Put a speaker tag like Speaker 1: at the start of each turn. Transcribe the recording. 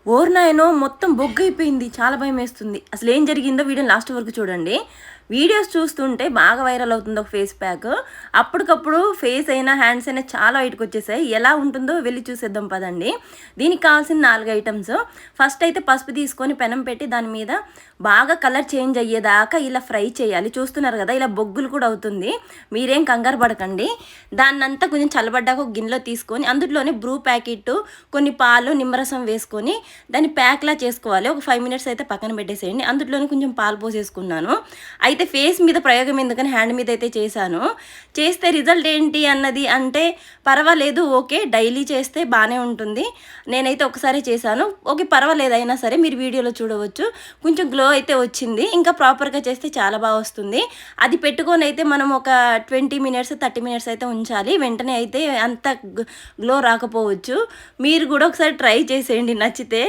Speaker 1: ఓర్నాయనో మొత్తం బొగ్గయిపోయింది. చాలా భయమేస్తుంది. అసలేం జరిగిందో వీడియోని లాస్ట్ వరకు చూడండి. వీడియోస్ చూస్తుంటే బాగా వైరల్ అవుతుంది ఒక ఫేస్ ప్యాక్. అప్పటికప్పుడు ఫేస్ అయినా, హ్యాండ్స్ అయినా చాలా వైట్‌కొచ్చేసాయి. ఎలా ఉంటుందో వెళ్లి చూసేద్దాం పదండి. దీనికి కావాల్సిన 4 ఐటెమ్స్. ఫస్ట్ అయితే పసుపు తీసుకొని పెనం పెట్టి దాని మీద బాగా కలర్ చేంజ్ అయ్యేదాకా ఇలా ఫ్రై చేయాలి. చూస్తున్నారు కదా! ఇలా బొగ్గులు కూడా అవుతుంది. మీరేం కంగారు పడకండి. దాన్నంతా కొంచెం చల్లబడ్డాక ఒక గిన్నెలో తీసుకొని అందులోనే బ్రూ ప్యాకెట్టు, కొన్ని పాలు, నిమ్మరసం వేసుకొని దాన్ని ప్యాక్‌లా చేసుకోవాలి. ఒక 5 మినిట్స్ అయితే పక్కన పెట్టేసేయండి. అందులోనే కొంచెం పాలు పోసేసుకున్నాను. అయితే ఫేస్ మీద ప్రయోగం ఎందుకని హ్యాండ్ మీద అయితే చేశాను. చేస్తే రిజల్ట్ ఏంటి అన్నది అంటే పర్వాలేదు, ఓకే. డైలీ చేస్తే బానే ఉంటుంది. నేనైతే ఒకసారే చేశాను. ఓకే, పర్వాలేదు, అయినా సరే మీరు వీడియోలో చూడవచ్చు. కొంచెం గ్లో అయితే వచ్చింది. ఇంకా ప్రాపర్‌గా చేస్తే చాలా బాగా వస్తుంది. అది పెట్టుకొని అయితే మనం ఒక 20 మినిట్స్, 30 మినిట్స్ అయితే ఉంచాలి. వెంటనే అయితే అంత గ్లో రాకపోవచ్చు. మీరు కూడా ఒకసారి ట్రై చేసేయండి నచ్చితే.